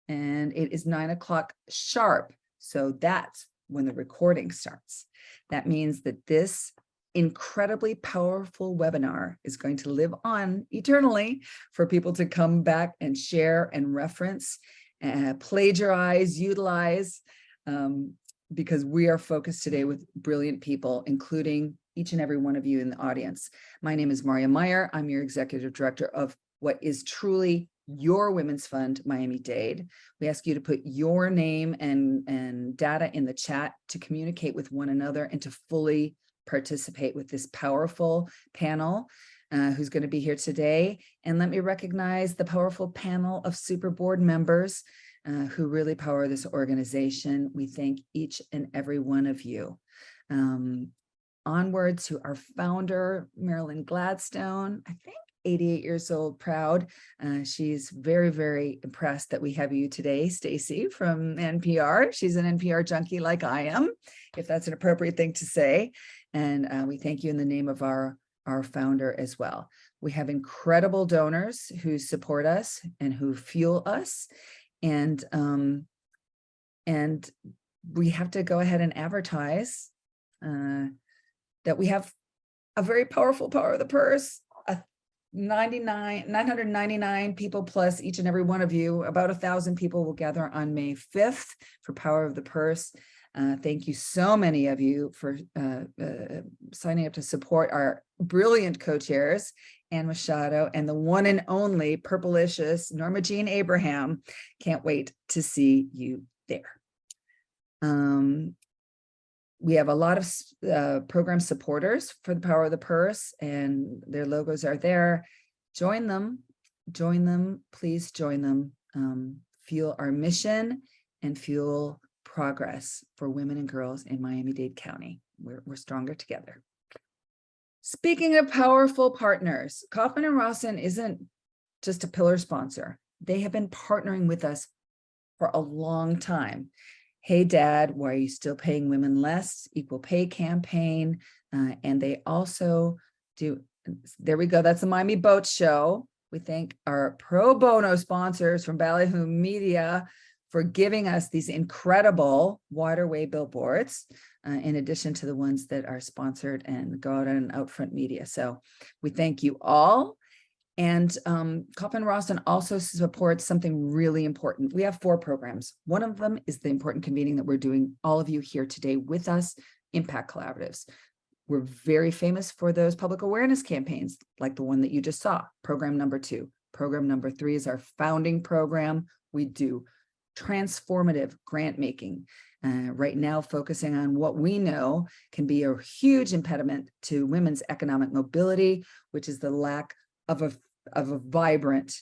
and it is 9 o'clock sharp. So that's when the recording starts. That means that this incredibly powerful webinar is going to live on eternally for people to come back and share and reference, plagiarize, utilize, because we are focused today with brilliant people, including each and every one of you in the audience. My name is Maria Meyer. I'm your executive director of what is truly your Women's Fund, Miami-Dade. We ask you to put your name and data in the chat to communicate with one another and to fully participate with this powerful panel who's going to be here today. And let me recognize the powerful panel of super board members who really power this organization. We thank each and every one of you. Onward to our founder, Marilyn Gladstone, I think 88 years old, proud. She's very, very impressed that we have you today, Stacey from NPR. She's an NPR junkie like I am, if that's an appropriate thing to say. And we thank you in the name of our founder as well. We have incredible donors who support us and who fuel us. And we have to go ahead and advertise that we have a very powerful power of the purse, 999 people plus each and every one of you. About 1,000 people will gather on May 5th for Power of the Purse. Thank you so many of you for signing up to support our brilliant co-chairs, Ann Machado and the one and only Purplicious Norma Jean Abraham. Can't wait to see you there. We have a lot of program supporters for the Power of the Purse, and their logos are there. Join them, please join them. Fuel our mission and fuel progress for women and girls in Miami-Dade County. We're stronger together. Speaking of powerful partners, Kaufman and Rawson isn't just a pillar sponsor. They have been partnering with us for a long time. Hey Dad, why are you still paying women less? Equal pay campaign. And they also do, there we go, that's the Miami Boat Show. We thank our pro bono sponsors from Ballyhoo Media for giving us these incredible waterway billboards, in addition to the ones that are sponsored and go out on Outfront Media. So we thank you all. And Kaufman Rawson also supports something really important. We have 4 programs. One of them is the important convening that we're doing, all of you here today with us, Impact Collaboratives. We're very famous for those public awareness campaigns, like the one that you just saw, program number 2. Program number 3 is our founding program. We do transformative grant making, right now focusing on what we know can be a huge impediment to women's economic mobility, which is the lack of a vibrant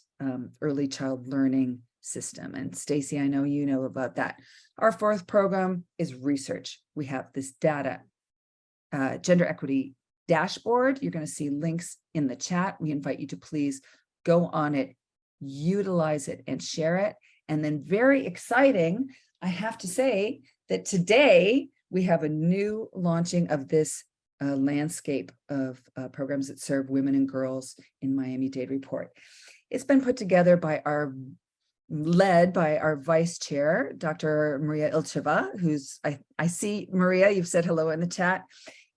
early child learning system. And Stacey, I know you know about that. Our 4th program is research. We have this data, gender equity dashboard. You're going to see links in the chat. We invite you to please go on it, utilize it, and share it. And then very exciting, I have to say that today we have a new launching of this landscape of programs that serve women and girls in Miami-Dade report. It's been put together by led by our vice chair, Dr. Maria Ilcheva, who's, I see, Maria, you've said hello in the chat,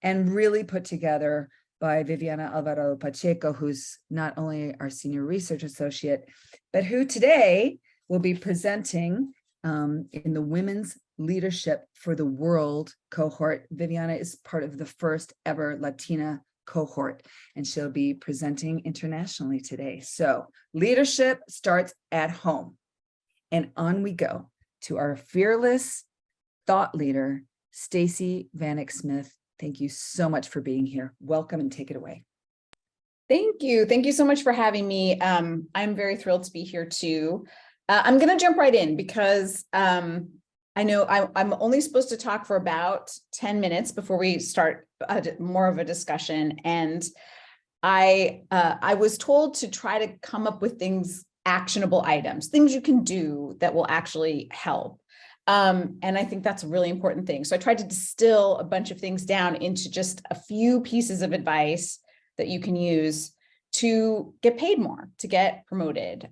and really put together by Viviana Alvaro Pacheco, who's not only our senior research associate, but who today will be presenting in the Women's Leadership for the World cohort. Viviana is part of the first ever Latina cohort, and she'll be presenting internationally today. So leadership starts at home. And on we go to our fearless thought leader, Stacey Vanek Smith. Thank you so much for being here. Welcome and take it away. Thank you. Thank you so much for having me. I'm very thrilled to be here too. I'm going to jump right in because I know I'm only supposed to talk for about 10 minutes before we start more of a discussion. And I was told to try to come up with actionable items, things you can do that will actually help. And I think that's a really important thing. So I tried to distill a bunch of things down into just a few pieces of advice that you can use to get paid more, to get promoted.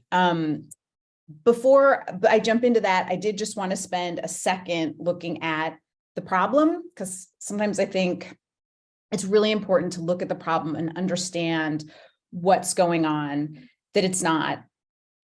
before I jump into that, I did just want to spend a second looking at the problem, because sometimes I think it's really important to look at the problem and understand what's going on, that it's not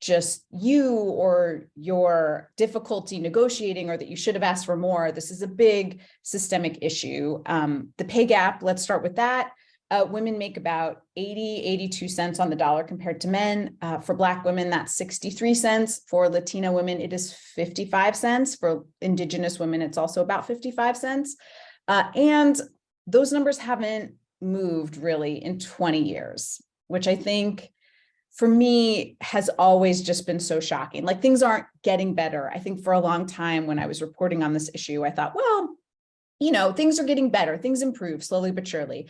just you or your difficulty negotiating, or that you should have asked for more. This is a big systemic issue. The pay gap, let's start with that. Women make about 82 cents on the dollar compared to men. For Black women, that's 63 cents. For Latina women, it is 55 cents. For Indigenous women, it's also about 55 cents. And those numbers haven't moved really in 20 years, which I think for me has always just been so shocking. Like, things aren't getting better. I think for a long time when I was reporting on this issue, I thought, well, you know, things are getting better, things improve slowly but surely.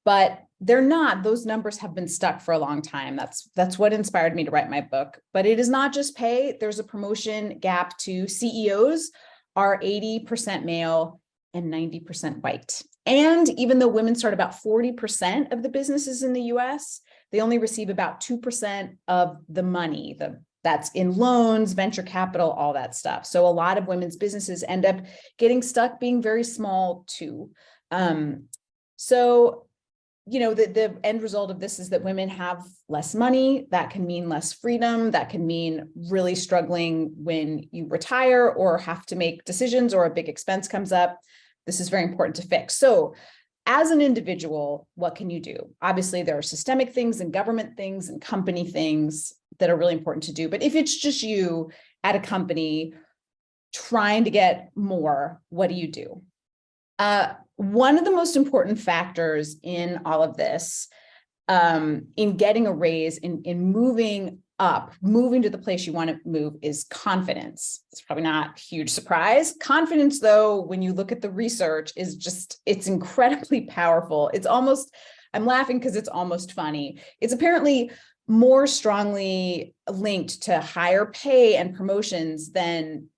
But they're not. Those numbers have been stuck for a long time. That's what inspired me to write my book. But it is not just pay. There's a promotion gap too. CEOs are 80% male and 90% white. And even though women start about 40% of the businesses in the US, they only receive about 2% of the money. That's in loans, venture capital, all that stuff. So a lot of women's businesses end up getting stuck being very small too. So, you know, the end result of this is that women have less money. That can mean less freedom. That can mean really struggling when you retire or have to make decisions or a big expense comes up. This is very important to fix. So as an individual, what can you do? Obviously, there are systemic things and government things and company things that are really important to do. But if it's just you at a company trying to get more, what do you do? One of the most important factors in all of this, in getting a raise, in moving up, moving to the place you want to move, is confidence. It's probably not a huge surprise. Confidence, though, when you look at the research, is just, it's incredibly powerful. It's almost, I'm laughing because it's almost funny. It's apparently more strongly linked to higher pay and promotions than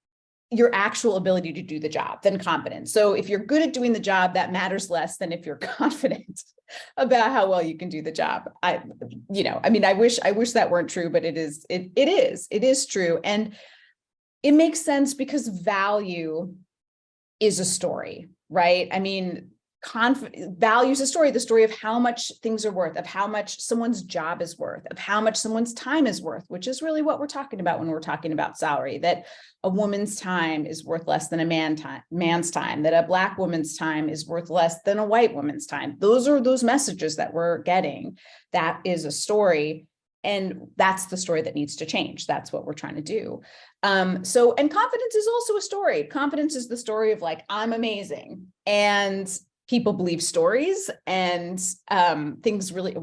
your actual ability to do the job, than confidence. So if you're good at doing the job, that matters less than if you're confident about how well you can do the job. I wish that weren't true, but it is true. And it makes sense because value is a story, right? I mean, value is a story, the story of how much things are worth, of how much someone's job is worth, of how much someone's time is worth, which is really what we're talking about when we're talking about salary, that a woman's time is worth less than a man's time, that a Black woman's time is worth less than a white woman's time. Those are those messages that we're getting. That is a story. And that's the story that needs to change. That's what we're trying to do. And confidence is also a story. Confidence is the story of, like, I'm amazing. And people believe stories, and things really,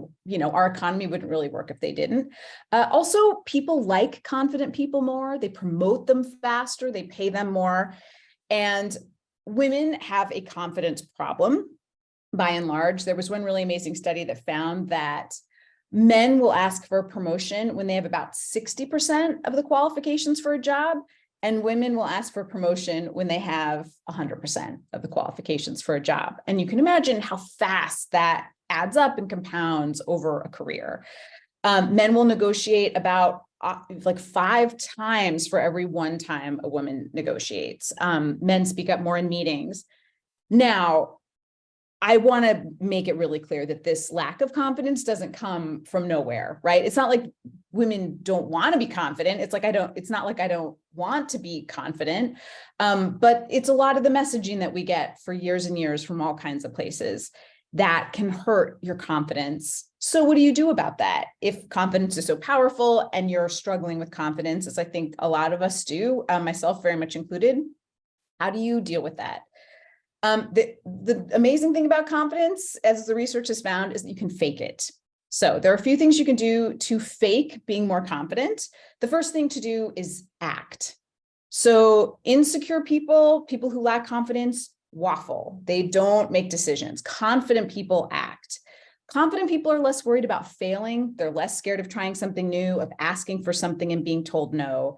our economy wouldn't really work if they didn't. Also, people like confident people more. They promote them faster. They pay them more. And women have a confidence problem by and large. There was one really amazing study that found that men will ask for a promotion when they have about 60% of the qualifications for a job, and women will ask for a promotion when they have 100% of the qualifications for a job. And you can imagine how fast that adds up and compounds over a career. Men will negotiate about 5 times for every 1 time a woman negotiates. Men speak up more in meetings. Now, I want to make it really clear that this lack of confidence doesn't come from nowhere, right? It's not like women don't want to be confident. It's not like I don't want to be confident. But it's a lot of the messaging that we get for years and years from all kinds of places that can hurt your confidence. So what do you do about that? If confidence is so powerful and you're struggling with confidence, as I think a lot of us do, myself very much included, how do you deal with that? The amazing thing about confidence, as the research has found, is that you can fake it. So there are a few things you can do to fake being more confident. The first thing to do is act. So insecure people who lack confidence, waffle. They don't make decisions. Confident people act. Confident people are less worried about failing. They're less scared of trying something new, of asking for something and being told no.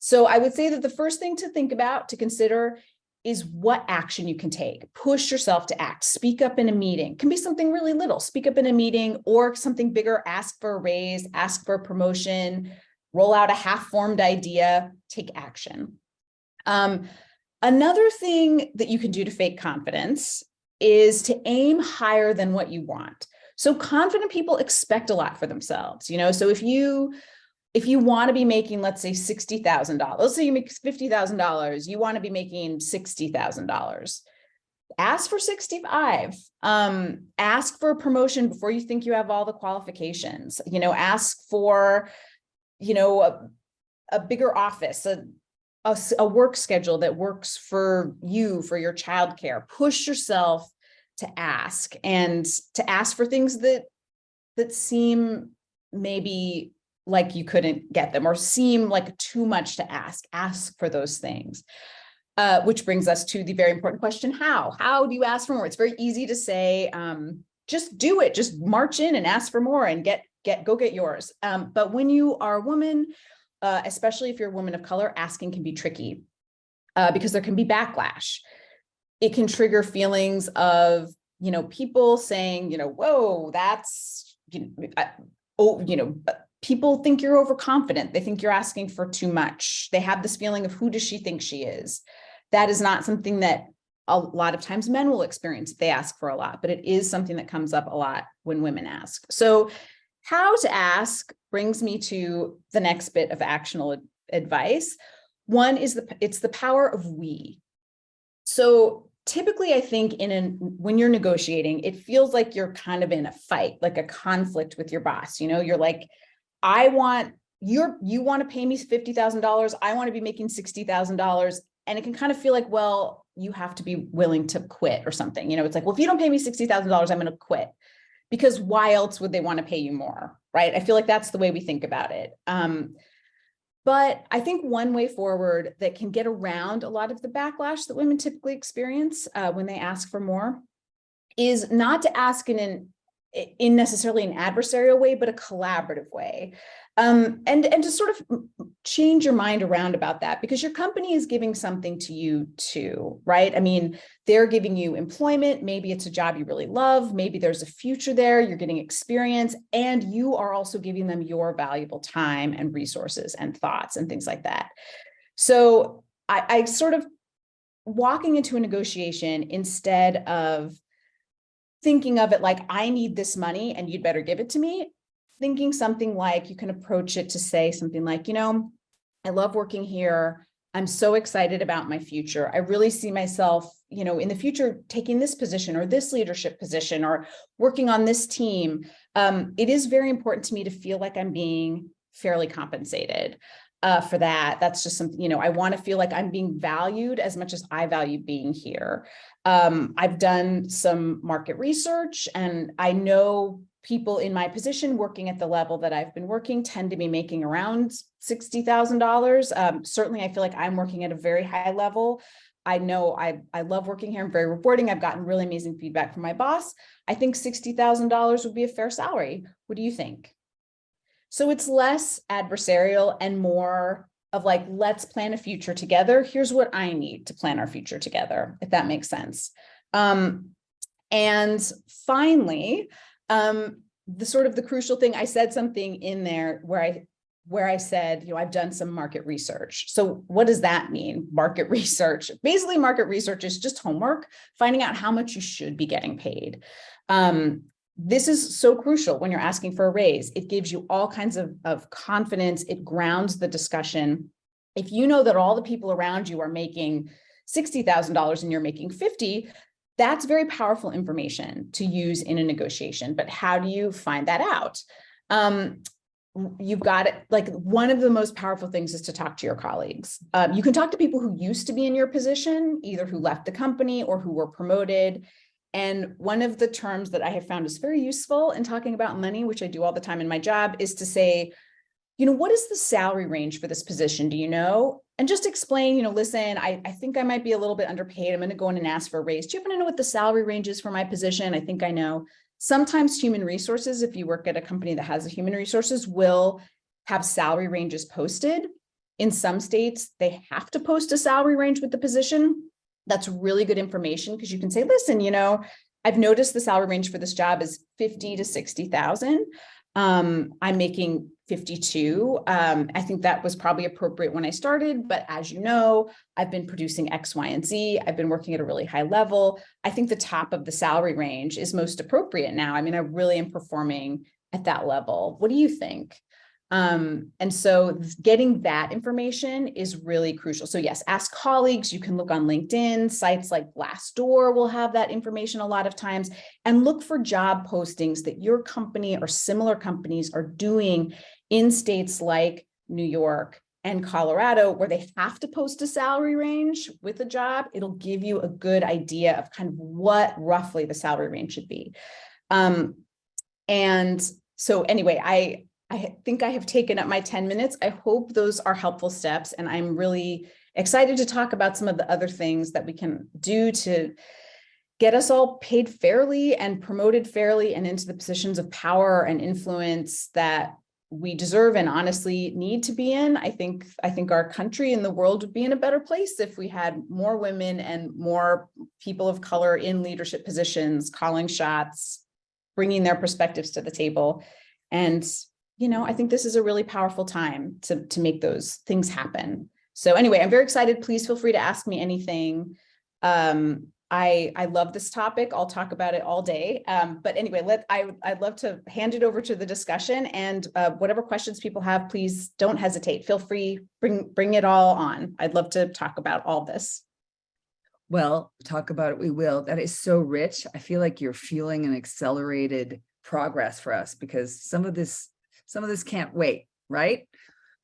So I would say that the first thing to think about, to consider, is what action you can take. Push yourself to act. Speak up in a meeting. It can be something really little. Speak up in a meeting, or something bigger. Ask for a raise, ask for a promotion, roll out a half-formed idea, take action. Another thing that you can do to fake confidence is to aim higher than what you want. So confident people expect a lot for themselves, so if you want to be making, let's say $60,000, let's say you make $50,000, you want to be making $60,000. Ask for 65. Ask for a promotion before you think you have all the qualifications. Ask for, a bigger office, a work schedule that works for you, for your childcare. Push yourself to ask, and to ask for things that seem maybe like you couldn't get them, or seem like too much to ask. Ask for those things. Which brings us to the very important question, how do you ask for more? It's very easy to say, just do it, just march in and ask for more and go get yours. But when you are a woman, especially if you're a woman of color, asking can be tricky because there can be backlash. It can trigger feelings of, people saying, whoa, that's, people think you're overconfident. They think you're asking for too much. They have this feeling of, who does she think she is? That is not something that a lot of times men will experience if they ask for a lot, but it is something that comes up a lot when women ask. So how to ask brings me to the next bit of actionable advice. One is it's the power of we. So typically, I think when you're negotiating, it feels like you're kind of in a fight, like a conflict with your boss. You're like, you want to pay me $50,000. I want to be making $60,000. And it can kind of feel like, well, you have to be willing to quit or something. It's like, well, if you don't pay me $60,000, I'm going to quit, because why else would they want to pay you more? Right. I feel like that's the way we think about it. But I think one way forward that can get around a lot of the backlash that women typically experience when they ask for more is not to ask in necessarily an adversarial way, but a collaborative way. And to sort of change your mind around about that, because your company is giving something to you too, right? I mean, they're giving you employment. Maybe it's a job you really love. Maybe there's a future there. You're getting experience, and you are also giving them your valuable time and resources and thoughts and things like that. So I sort of walking into a negotiation, instead of thinking of it like, I need this money and you'd better give it to me, thinking something like, you can approach it to say something like, I love working here. I'm so excited about my future. I really see myself, in the future, taking this position or this leadership position or working on this team. It is very important to me to feel like I'm being fairly compensated for that. That's just something, I want to feel like I'm being valued as much as I value being here. I've done some market research, and I know people in my position working at the level that I've been working tend to be making around $60,000. Certainly, I feel like I'm working at a very high level. I know I love working here. I'm very rewarding. I've gotten really amazing feedback from my boss. I think $60,000 would be a fair salary. What do you think? So it's less adversarial and more of like, let's plan a future together. Here's what I need to plan our future together, if that makes sense. And finally, the crucial thing, I said something in there where I said, I've done some market research. So what does that mean? Market research. Basically, market research is just homework, finding out how much you should be getting paid. This is so crucial when you're asking for a raise. It gives you all kinds of confidence. It grounds the discussion. If you know that all the people around you are making $60,000 and you're making $50,000, that's very powerful information to use in a negotiation. But how do you find that out? You've got it. Like, one of the most powerful things is to talk to your colleagues. You can talk to people who used to be in your position, either who left the company or who were promoted. And one of the terms that I have found is very useful in talking about money, which I do all the time in my job, is to say, what is the salary range for this position? Do you know? And just explain, listen, I think I might be a little bit underpaid. I'm going to go in and ask for a raise. Do you happen to know what the salary range is for my position? I think I know. Sometimes human resources, if you work at a company that has a human resources, will have salary ranges posted. In some states, they have to post a salary range with the position. That's really good information, because you can say, listen, I've noticed the salary range for this job is 50 to 60,000. I'm making 52. I think that was probably appropriate when I started, but as you know, I've been producing X, Y, and Z. I've been working at a really high level. I think the top of the salary range is most appropriate now. I mean, I really am performing at that level. What do you think? And so getting that information is really crucial. So yes, ask colleagues. You can look on LinkedIn. Sites like Glassdoor will have that information a lot of times, and look for job postings that your company or similar companies are doing in states like New York and Colorado, where they have to post a salary range with a job. It'll give you a good idea of kind of what roughly the salary range should be. And so anyway, I think I have taken up my 10 minutes. I hope those are helpful steps. And I'm really excited to talk about some of the other things that we can do to get us all paid fairly and promoted fairly and into the positions of power and influence that we deserve and honestly need to be in. I think our country and the world would be in a better place if we had more women and more people of color in leadership positions, calling shots, bringing their perspectives to the table. And I think this is a really powerful time to make those things happen. So anyway, I'm very excited. Please feel free to ask me anything. I love this topic. I'll talk about it all day. But anyway, I'd love to hand it over to the discussion, and whatever questions people have, please don't hesitate. Feel free, bring it all on. I'd love to talk about all this. Well, talk about it. We will. That is so rich. I feel like you're fueling an accelerated progress for us, because some of this can't wait, right?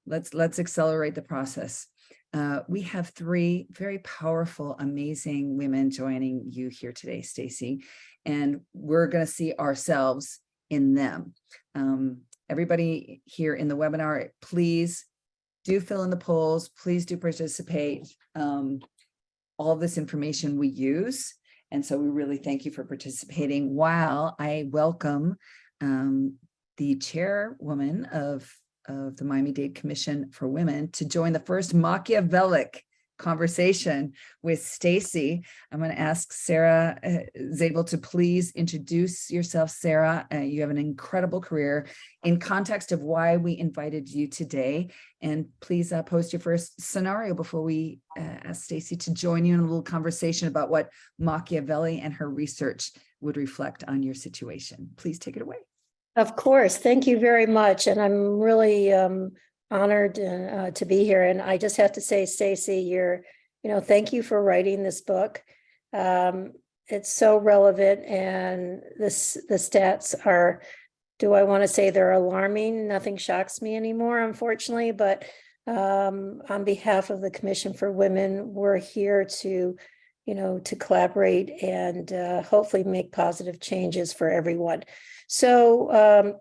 Let's accelerate the process. We have three very powerful, amazing women joining you here today, Stacey, and we're going to see ourselves in them. Everybody here in the webinar, please do fill in the polls. Please do participate. All this information we use. And so we really thank you for participating, while I welcome the chairwoman of the Miami-Dade Commission for Women to join the first Machiavellic conversation with Stacey. I'm going to ask Sarah Zabel to please introduce yourself. Sarah, you have an incredible career in context of why we invited you today. And please post your first scenario before we ask Stacey to join you in a little conversation about what Machiavelli and her research would reflect on your situation. Please take it away. Of course. Thank you very much. And I'm really honored to be here. And I just have to say, Stacey, thank you for writing this book. It's so relevant, and the stats are, do I want to say they're alarming? Nothing shocks me anymore, unfortunately, but on behalf of the Commission for Women, we're here to collaborate and hopefully make positive changes for everyone. So I'm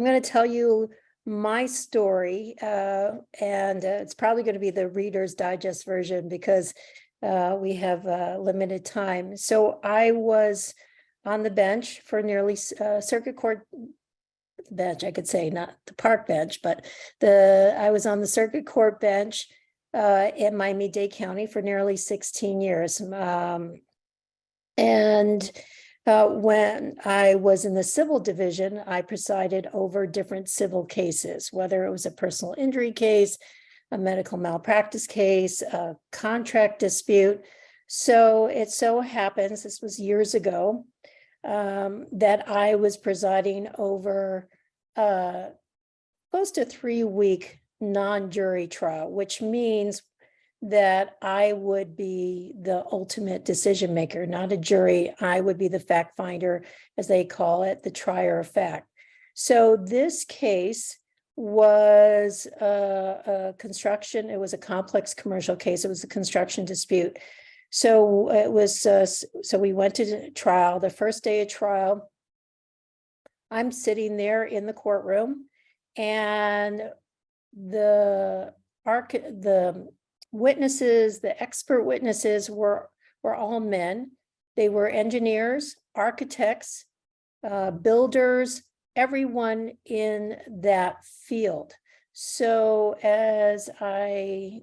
going to tell you my story, and it's probably going to be the Reader's Digest version, because we have limited time. So I was on the bench for nearly circuit court bench, I could say, not the park bench, but I was on the circuit court bench in Miami-Dade County for nearly 16 years. When I was in the civil division, I presided over different civil cases, whether it was a personal injury case, a medical malpractice case, a contract dispute. So it so happens, this was years ago, that I was presiding over close to 3-week non-jury trial, which means that I would be the ultimate decision maker, not a jury. I would be the fact finder, as they call it, the trier of fact. So this case was a construction. It was a complex commercial case. It was a construction dispute. So it was. So we went to trial. The first day of trial, I'm sitting there in the courtroom, and the witnesses, the expert witnesses were all men. They were engineers, architects, builders, everyone in that field. So we're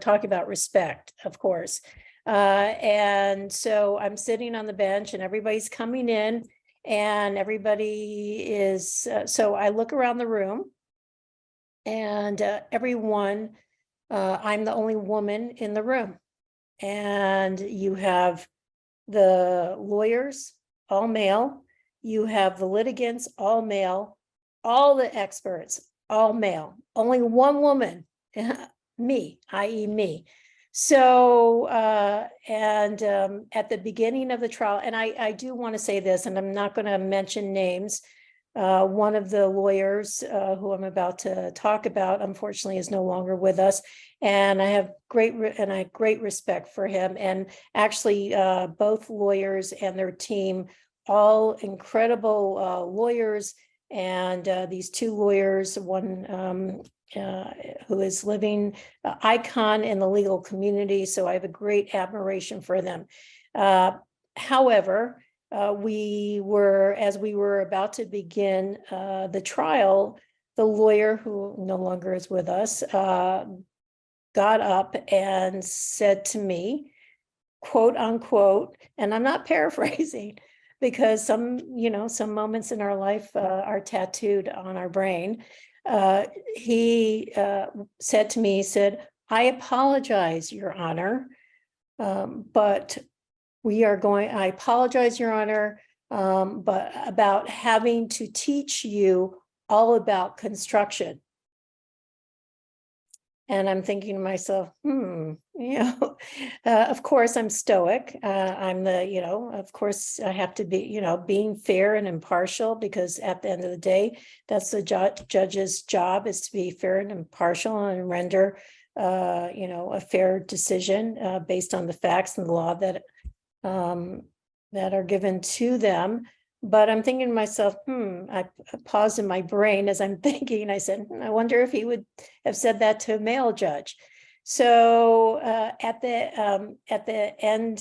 talking about respect, of course. And so I'm sitting on the bench, and everybody's coming in, and everybody is, so I look around the room, and everyone, I'm the only woman in the room. And you have the lawyers, all male. You have the litigants, all male. All the experts, all male. Only one woman, me, i.e. me. So, at the beginning of the trial, and I do want to say this, and I'm not going to mention names. One of the lawyers who I'm about to talk about, unfortunately, is no longer with us, and I have great respect for him. And actually, both lawyers and their team, all incredible lawyers. And these two lawyers, one who is living icon in the legal community, so I have a great admiration for them. However, as we were about to begin the trial, the lawyer, who no longer is with us, got up and said to me, quote unquote, and I'm not paraphrasing, because some moments in our life are tattooed on our brain. He said to me, he said, "I apologize, Your Honor, but I apologize, Your Honor, but about having to teach you all about construction." And I'm thinking to myself, of course I'm stoic. Of course I have to be, being fair and impartial, because at the end of the day, that's the judge's job, is to be fair and impartial and render, a fair decision based on the facts and the law that are given to them. But I'm thinking to myself, I paused in my brain as I'm thinking. I said, I wonder if he would have said that to a male judge. So at the end,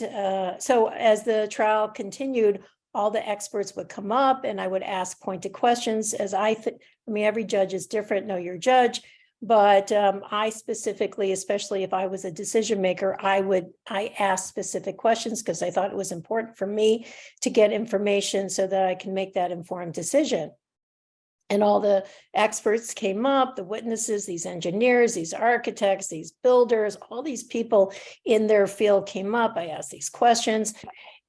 so as the trial continued, all the experts would come up and I would ask pointed questions. Every judge is different, know your judge. But I specifically, especially if I was a decision maker, I asked specific questions because I thought it was important for me to get information so that I can make that informed decision. And all the experts came up, the witnesses, these engineers, these architects, these builders, all these people in their field came up. I asked these questions.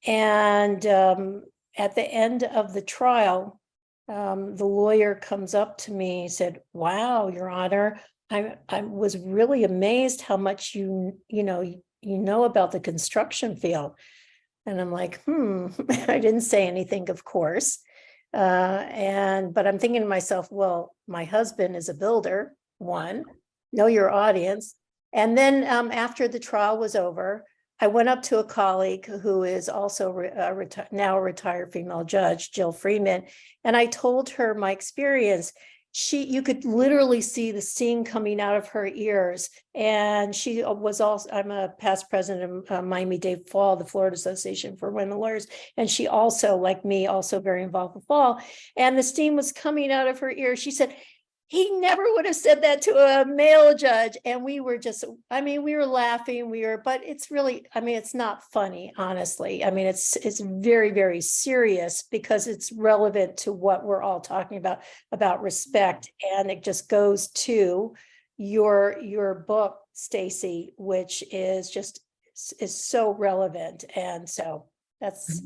And at the end of the trial, the lawyer comes up to me and said, "Wow, Your Honor, I was really amazed how much you know about the construction field." And I'm like, I didn't say anything, of course. But I'm thinking to myself, well, my husband is a builder, one, know your audience. And then after the trial was over, I went up to a colleague who is also now a retired female judge, Jill Freeman, and I told her my experience. You could literally see the steam coming out of her ears. And she was also, I'm a past president of Miami-Dade Fall, the Florida Association for Women Lawyers. And she also, like me, also very involved with Fall. And the steam was coming out of her ears. She said, he never would have said that to a male judge. And we were we were laughing, but it's really, it's not funny, honestly. It's very, very serious because it's relevant to what we're all talking about respect. And it just goes to your book, Stacey, which is so relevant. And so that's.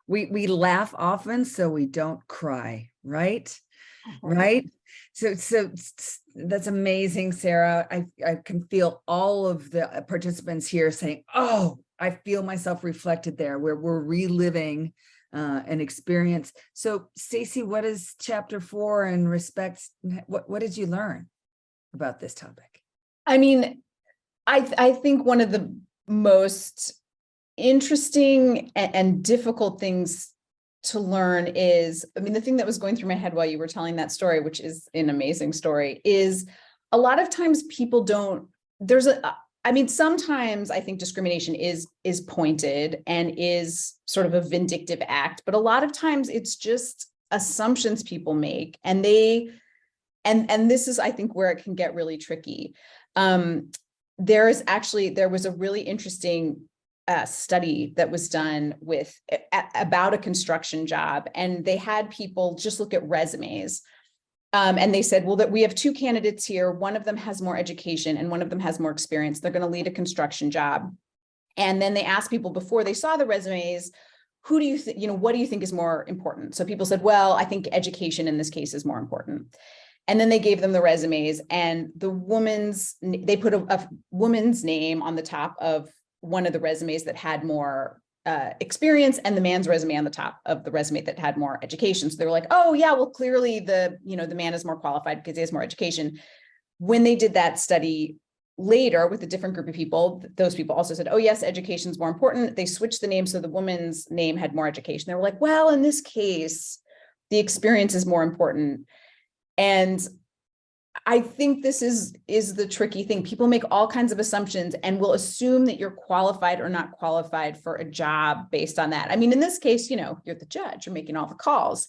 We laugh often so we don't cry, right? Right. So that's amazing, Sarah. I can feel all of the participants here saying, "Oh, I feel myself reflected there," where we're reliving an experience. So Stacey, what is chapter 4 in respect? What did you learn about this topic? I think one of the most interesting and difficult things to learn is, the thing that was going through my head while you were telling that story, which is an amazing story, is a lot of times people don't, sometimes I think discrimination is pointed and is sort of a vindictive act, but a lot of times it's just assumptions people make, and this is, I think, where it can get really tricky. There was a really interesting study that was done about a construction job, and they had people just look at resumes. And they said, well, that we have two candidates here. One of them has more education and one of them has more experience. They're going to lead a construction job. And then they asked people before they saw the resumes, who do you think, what do you think is more important? So people said, well, I think education in this case is more important. And then they gave them the resumes, and they put a woman's name on the top of one of the resumes that had more experience, and the man's resume on the top of the resume that had more education. So they were like, oh yeah, well, clearly the man is more qualified because he has more education. When they did that study later with a different group of people, those people also said, oh yes, education is more important. They switched the name so the woman's name had more education. They were like, well, in this case, the experience is more important. And I think this is the tricky thing. People make all kinds of assumptions and will assume that you're qualified or not qualified for a job based on that. I mean, in this case, you're the judge, you're making all the calls.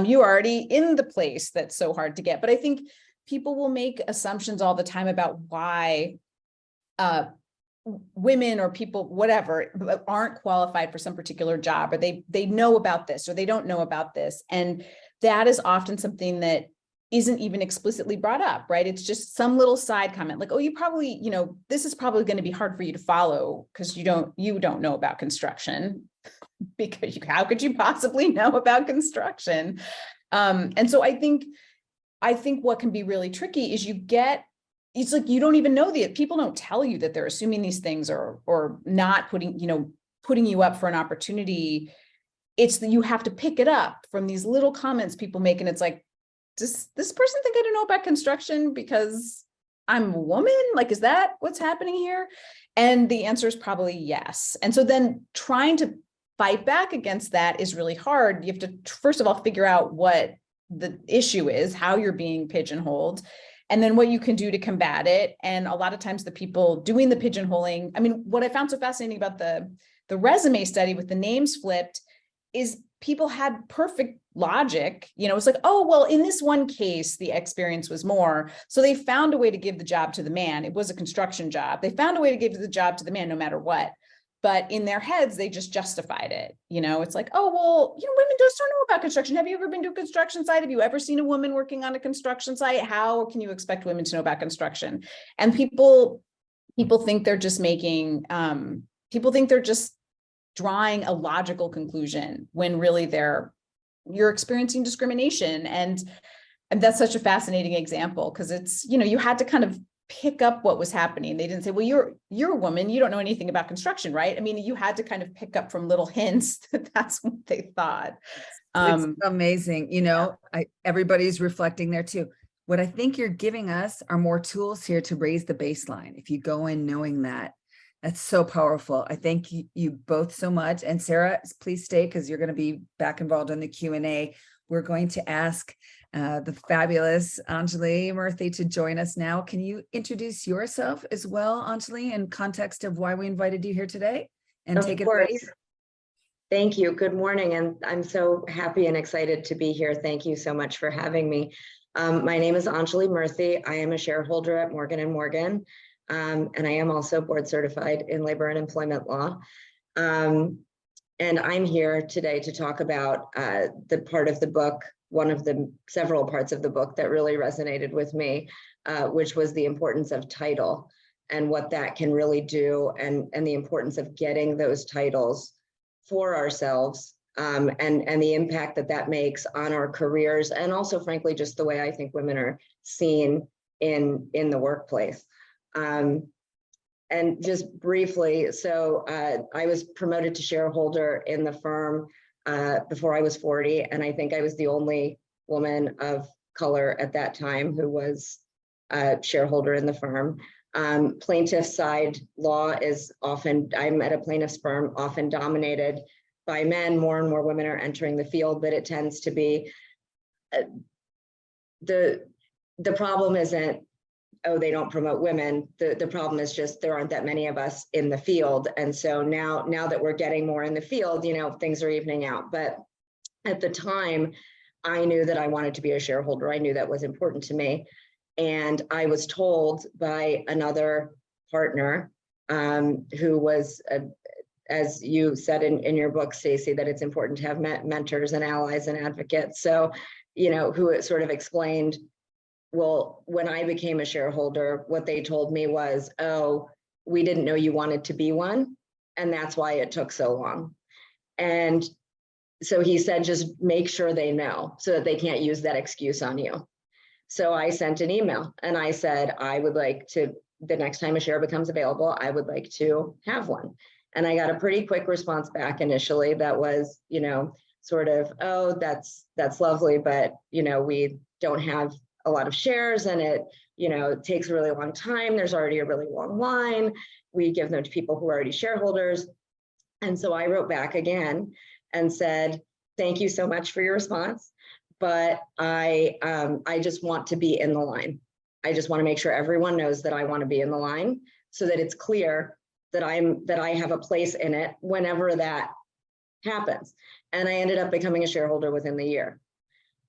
You're already in the place that's so hard to get. But I think people will make assumptions all the time about why women or people, whatever, aren't qualified for some particular job, or they know about this or they don't know about this. And that is often something that isn't even explicitly brought up, right? It's just some little side comment like, oh, you probably, this is probably going to be hard for you to follow because you don't know about construction, because how could you possibly know about construction? And so I think what can be really tricky is it's like, you don't even know people don't tell you that they're assuming these things or not putting you up for an opportunity. It's that you have to pick it up from these little comments people make. And it's like, does this person think I don't know about construction because I'm a woman? Like, is that what's happening here? And the answer is probably yes. And so then trying to fight back against that is really hard. You have to, first of all, figure out what the issue is, how you're being pigeonholed, and then what you can do to combat it. And a lot of times the people doing the pigeonholing, I mean, what I found so fascinating about the resume study with the names flipped is people had perfect logic. It's like, oh, well, in this one case, the experience was more. So they found a way to give the job to the man. It was a construction job. They found a way to give the job to the man no matter what. But in their heads, they just justified it. It's like, oh, well, women just don't know about construction. Have you ever been to a construction site? Have you ever seen a woman working on a construction site? How can you expect women to know about construction? And people think they're just drawing a logical conclusion when really you're experiencing discrimination. And that's such a fascinating example, because it's, you had to kind of pick up what was happening. They didn't say, well, you're a woman, you don't know anything about construction, right? I mean, you had to kind of pick up from little hints that that's what they thought. It's amazing. Everybody's reflecting there too. What I think you're giving us are more tools here to raise the baseline. If you go in knowing that, that's so powerful. I thank you both so much. And Sarah, please stay because you're going to be back involved in the Q&A. We're going to ask the fabulous Anjali Murthy to join us now. Can you introduce yourself as well, Anjali, in context of why we invited you here today? And take it away. Thank you. Good morning. And I'm so happy and excited to be here. Thank you so much for having me. My name is Anjali Murthy. I am a shareholder at Morgan & Morgan. And I am also board certified in labor and employment law. And I'm here today to talk about the part of the book, one of the several parts of the book that really resonated with me, which was the importance of title and what that can really do, and the importance of getting those titles for ourselves, and the impact that makes on our careers, and also, frankly, just the way I think women are seen in the workplace. And just briefly, so I was promoted to shareholder in the firm before I was 40, and I think I was the only woman of color at that time who was a shareholder in the firm. Plaintiff side law is often, I'm at a plaintiff's firm, often dominated by men. More and more women are entering the field, but it tends to be, the problem isn't, oh, they don't promote women. The problem is just there aren't that many of us in the field. And so now that we're getting more in the field, things are evening out. But at the time, I knew that I wanted to be a shareholder. I knew that was important to me. And I was told by another partner who was as you said in your book, Stacey, that it's important to have mentors and allies and advocates. So, who sort of explained, well, when I became a shareholder, what they told me was, oh, we didn't know you wanted to be one, and that's why it took so long. And so he said, just make sure they know so that they can't use that excuse on you. So I sent an email and I said, I would like to, the next time a share becomes available, I would like to have one. And I got a pretty quick response back initially that was, sort of, oh, that's lovely, but, we don't have a lot of shares and it, takes a really long time. There's already a really long line. We give them to people who are already shareholders. And so I wrote back again and said, thank you so much for your response, but I just want to be in the line. I just want to make sure everyone knows that I want to be in the line so that it's clear that I have a place in it whenever that happens. And I ended up becoming a shareholder within the year.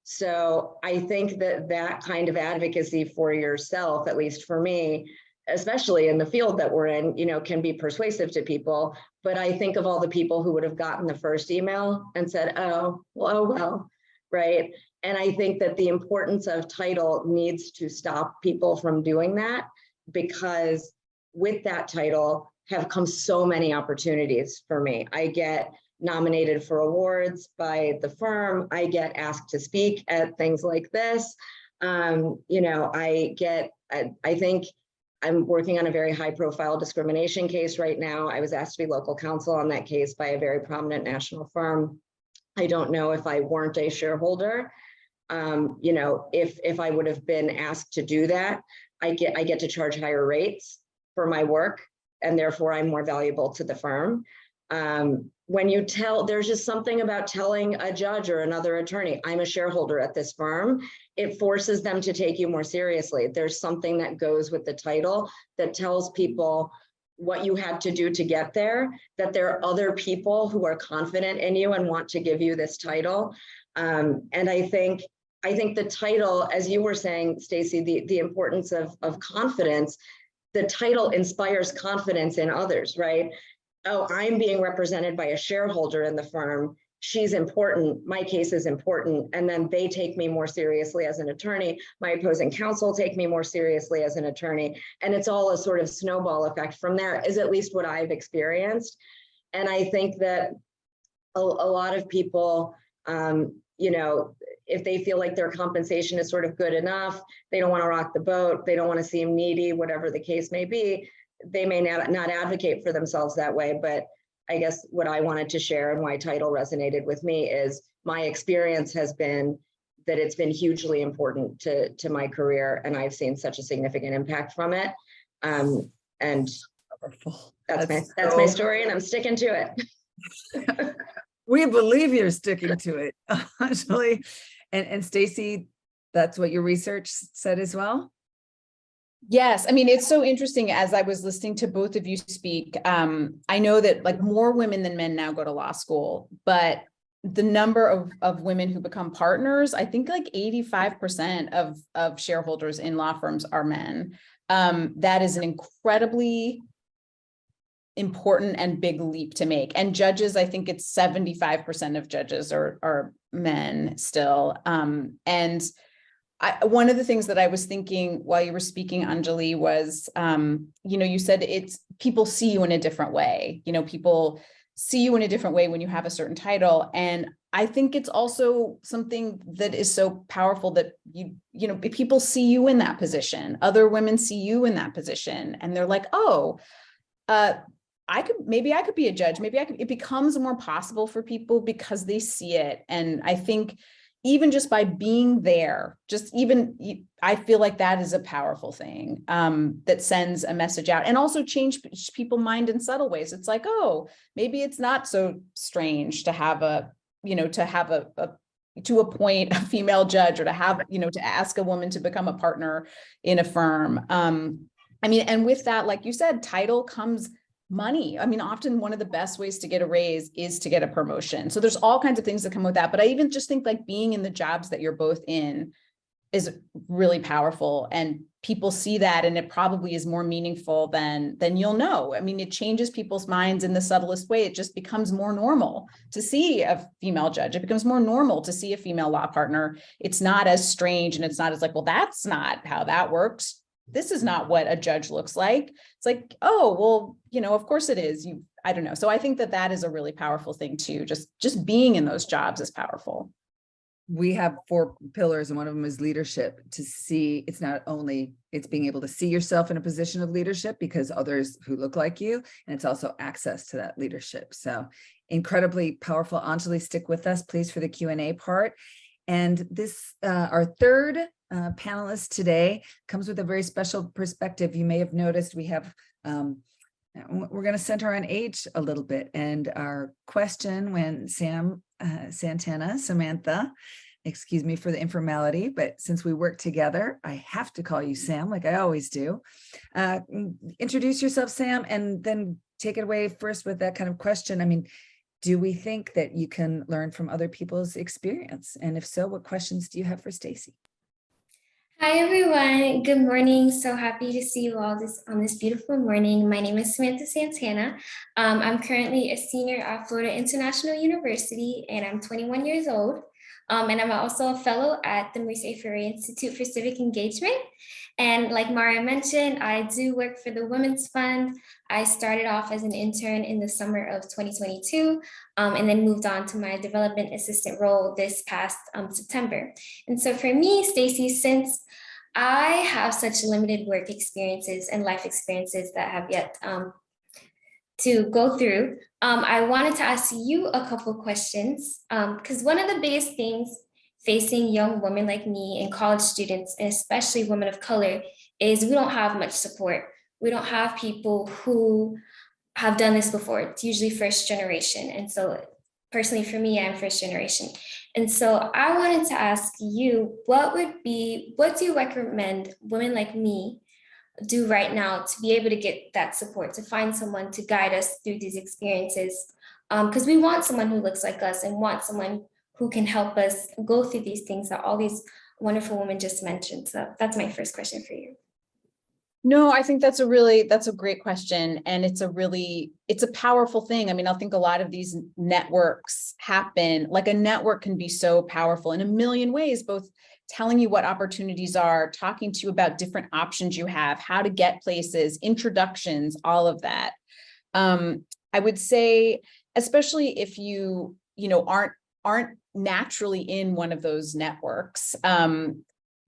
So I think that kind of advocacy for yourself, at least for me, especially in the field that we're in, can be persuasive to people. But I think of all the people who would have gotten the first email and said, oh, well, right? And I think that the importance of title needs to stop people from doing that, because with that title have come so many opportunities for me. I get nominated for awards by the firm. I get asked to speak at things like this. I think I'm working on a very high profile discrimination case right now. I was asked to be local counsel on that case by a very prominent national firm. I don't know if I weren't a shareholder, if I would have been asked to do that, I get to charge higher rates for my work, and therefore I'm more valuable to the firm. When you there's just something about telling a judge or another attorney, I'm a shareholder at this firm, it forces them to take you more seriously. There's something that goes with the title that tells people what you had to do to get there, that there are other people who are confident in you and want to give you this title. And I think the title, as you were saying, Stacey, the importance of confidence, the title inspires confidence in others, right? Oh, I'm being represented by a shareholder in the firm. She's important. My case is important. And then they take me more seriously as an attorney. My opposing counsel take me more seriously as an attorney. And it's all a sort of snowball effect from there, is at least what I've experienced. And I think that a lot of people, if they feel like their compensation is sort of good enough, they don't want to rock the boat, they don't want to seem needy, whatever the case may be, they may not advocate for themselves that way. But I guess what I wanted to share and why title resonated with me is my experience has been that it's been hugely important to my career, and I've seen such a significant impact from it. And that's my story, and I'm sticking to it. We believe you're sticking to it, actually. And Stacey, that's what your research said as well? Yes. I mean, it's so interesting as I was listening to both of you speak. I know that like more women than men now go to law school, but the number of women who become partners, I think like 85% of shareholders in law firms are men. That is an incredibly important and big leap to make. And judges, I think it's 75% of judges are men still. And one of the things that I was thinking while you were speaking, Anjali, was, you said people see you in a different way. People see you in a different way when you have a certain title. And I think it's also something that is so powerful that people see you in that position. Other women see you in that position, and they're like, oh, I could be a judge. It becomes more possible for people because they see it. And I think even just by being there, I feel like that is a powerful thing that sends a message out, and also change people's mind in subtle ways. It's like, oh, maybe it's not so strange to have to appoint a female judge, or to ask a woman to become a partner in a firm. And with that, like you said, title comes money. Often one of the best ways to get a raise is to get a promotion. So there's all kinds of things that come with that. But I even just think like being in the jobs that you're both in, is really powerful, and people see that, and it probably is more meaningful than you'll know. I mean, it changes people's minds in the subtlest way. It just becomes more normal to see a female judge. It becomes more normal to see a female law partner. It's not as strange, and it's not as like, well, that's not how that works. This is not what a judge looks like. It's like, oh, well, you know, of course it is. I don't know. So I think that is a really powerful thing too. Just being in those jobs is powerful. We have 4 pillars, and one of them is leadership. To see, it's not only, it's being able to see yourself in a position of leadership because others who look like you, and it's also access to that leadership. So incredibly powerful. Anjali, stick with us, please, for the Q&A part. And this, our third panelist today comes with a very special perspective. You may have noticed we have, we're going to center on age a little bit. And our question when Samantha, excuse me for the informality, but since we work together, I have to call you Sam, like I always do. Introduce yourself, Sam, and then take it away first with that kind of question. I mean, do we think that you can learn from other people's experience? And if so, what questions do you have for Stacey? Hi, everyone. Good morning. So happy to see you all on this beautiful morning. My name is Samantha Santana. I'm currently a senior at Florida International University, and I'm 21 years old. And I'm also a fellow at the Maurice A. Ferre Institute for Civic Engagement. And like Maria mentioned, I do work for the Women's Fund. I started off as an intern in the summer of 2022, and then moved on to my development assistant role this past September. And so for me, Stacey, since I have such limited work experiences and life experiences that have yet to go through, I wanted to ask you a couple questions, because one of the biggest things facing young women like me and college students, and especially women of color, is we don't have much support. We don't have people who have done this before. It's usually first generation. And so personally for me, I'm first generation. And so I wanted to ask you, what do you recommend women like me do right now to be able to get that support, to find someone to guide us through these experiences? Because we want someone who looks like us and want someone who can help us go through these things that all these wonderful women just mentioned. So that's my first question for you. No, I think that's a great question. And it's a powerful thing. I mean, I think a lot of these networks happen, like a network can be so powerful in a million ways, both telling you what opportunities are, talking to you about different options you have, how to get places, introductions, all of that. I would say, especially if you aren't naturally in one of those networks,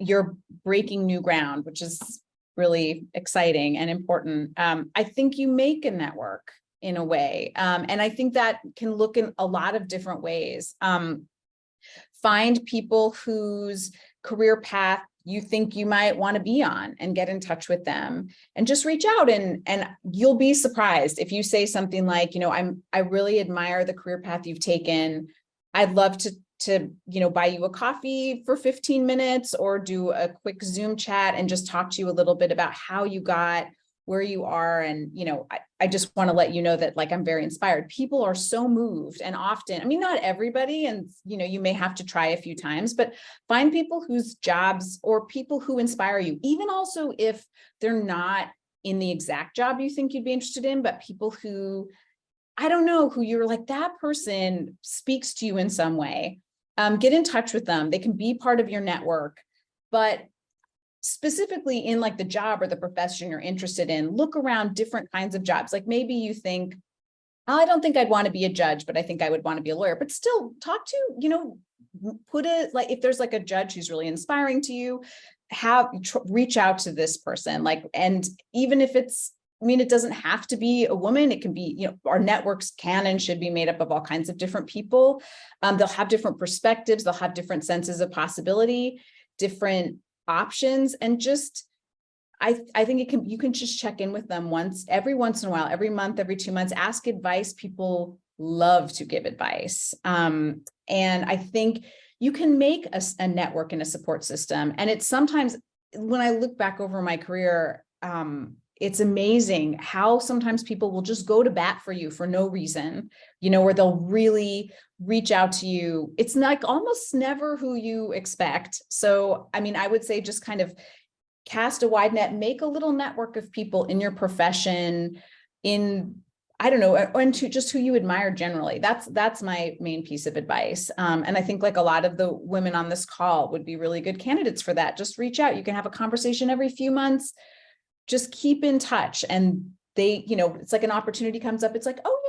you're breaking new ground, which is really exciting and important. I think you make a network in a way. And I think that can look in a lot of different ways. Find people whose career path you think you might want to be on and get in touch with them and just reach out, and you'll be surprised if you say something like, I really admire the career path you've taken. I'd love to buy you a coffee for 15 minutes or do a quick Zoom chat and just talk to you a little bit about how you got where you are. And, I just want to let you know that, like, I'm very inspired. People are so moved, and often, I mean, not everybody, and, you may have to try a few times, but find people whose jobs or people who inspire you, even also if they're not in the exact job you think you'd be interested in, but people who, I don't know, who you're like, that person speaks to you in some way. Get in touch with them. They can be part of your network, but specifically in like the job or the profession you're interested in, look around different kinds of jobs. Like maybe you think, oh, I don't think I'd want to be a judge, but I think I would want to be a lawyer, but still talk to, like, if there's like a judge who's really inspiring to you, reach out to this person. And even if it doesn't have to be a woman. It can be, our networks can and should be made up of all kinds of different people. They'll have different perspectives. They'll have different senses of possibility, different options. And just, I think you can just check in with them every once in a while, every month, every 2 months, ask advice. People love to give advice. And I think you can make a network and a support system. And it's sometimes, when I look back over my career, it's amazing how sometimes people will just go to bat for you for no reason, where they'll really reach out to you. It's like almost never who you expect. So, I mean, I would say just kind of cast a wide net, make a little network of people in your profession, I don't know, and to just who you admire generally. That's my main piece of advice. And I think like a lot of the women on this call would be really good candidates for that. Just reach out. You can have a conversation every few months. Just keep in touch. And they, it's like an opportunity comes up. It's like, oh,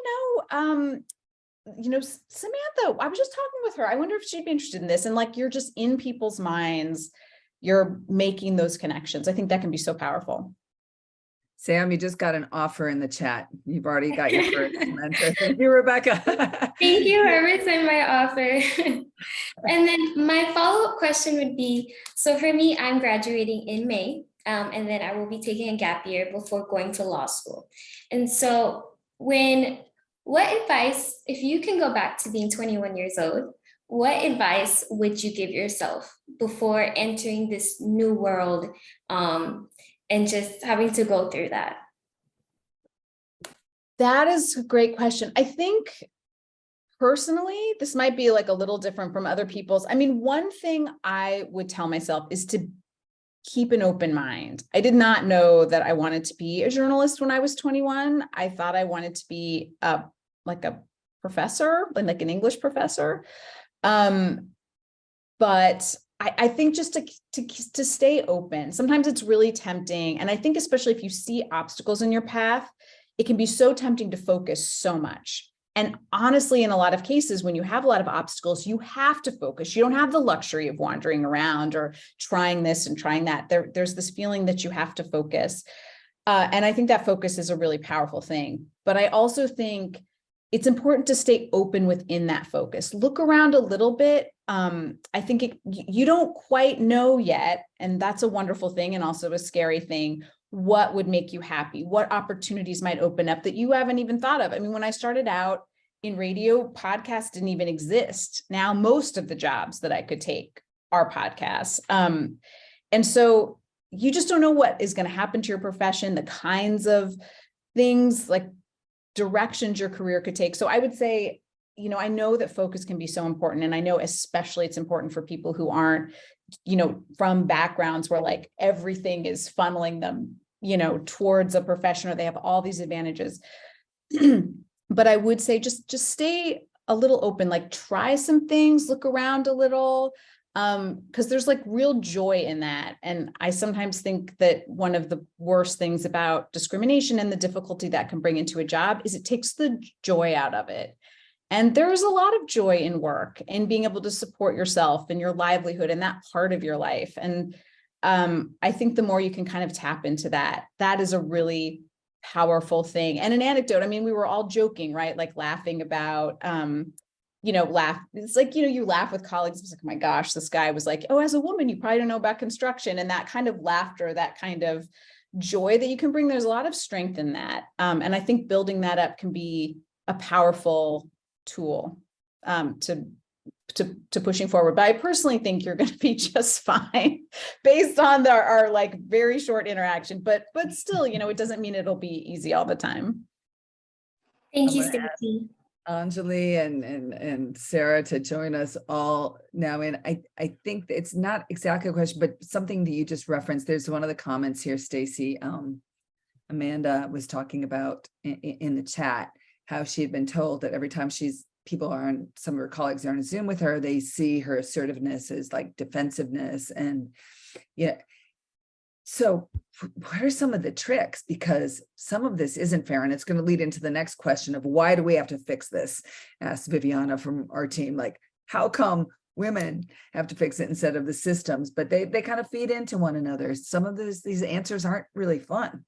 Samantha, I was just talking with her. I wonder if she'd be interested in this. And like, you're just in people's minds. You're making those connections. I think that can be so powerful. Sam, you just got an offer in the chat. You've already got your first mentor. Thank you, Rebecca. Thank you, whoever sent my offer. And then my follow-up question would be, so for me, I'm graduating in May, and then I will be taking a gap year before going to law school. And so what advice, if you can go back to being 21 years old, what advice would you give yourself before entering this new world, and just having to go through that? That is a great question. I think personally, this might be like a little different from other people's. I mean, one thing I would tell myself is to keep an open mind. I did not know that I wanted to be a journalist when I was 21. I thought I wanted to be like a professor, like an English professor. But I think just to stay open. Sometimes it's really tempting. And I think especially if you see obstacles in your path, it can be so tempting to focus so much. And honestly, in a lot of cases, when you have a lot of obstacles, you have to focus. You don't have the luxury of wandering around or trying this and trying that. There's this feeling that you have to focus. And I think that focus is a really powerful thing. But I also think it's important to stay open within that focus. Look around a little bit. I think you don't quite know yet, and that's a wonderful thing and also a scary thing. What would make you happy? What opportunities might open up that you haven't even thought of? I mean, when I started out in radio, podcasts didn't even exist. Now, most of the jobs that I could take are podcasts. And so you just don't know what is going to happen to your profession, the kinds of things like directions your career could take. So I would say, I know that focus can be so important. And I know especially it's important for people who aren't, from backgrounds where like everything is funneling them, towards a profession, or they have all these advantages. But I would say just stay a little open, like try some things, look around a little, because there's like real joy in that. And I sometimes think that one of the worst things about discrimination and the difficulty that can bring into a job is it takes the joy out of it. And there's a lot of joy in work and being able to support yourself and your livelihood and that part of your life. And I think the more you can kind of tap into that, that is a really powerful thing. And an anecdote, I mean, we were all joking, right? Like laughing about, it's like, you laugh with colleagues. It's like, oh my gosh, this guy was like, oh, as a woman, you probably don't know about construction. And that kind of laughter, that kind of joy that you can bring, there's a lot of strength in that. And I think building that up can be a powerful tool to pushing forward. But I personally think you're going to be just fine based on our like very short interaction, but still, it doesn't mean it'll be easy all the time. Thank you, Stacey. Anjali and Sarah to join us all now. And I think it's not exactly a question, but something that you just referenced. There's one of the comments here, Stacey. Amanda was talking about in the chat how she had been told that every time some of her colleagues are on a Zoom with her, they see her assertiveness as like defensiveness. And yeah. So what are some of the tricks? Because some of this isn't fair. And it's going to lead into the next question of why do we have to fix this? Asked Viviana from our team, like, how come women have to fix it instead of the systems? But they kind of feed into one another. Some of these answers aren't really fun.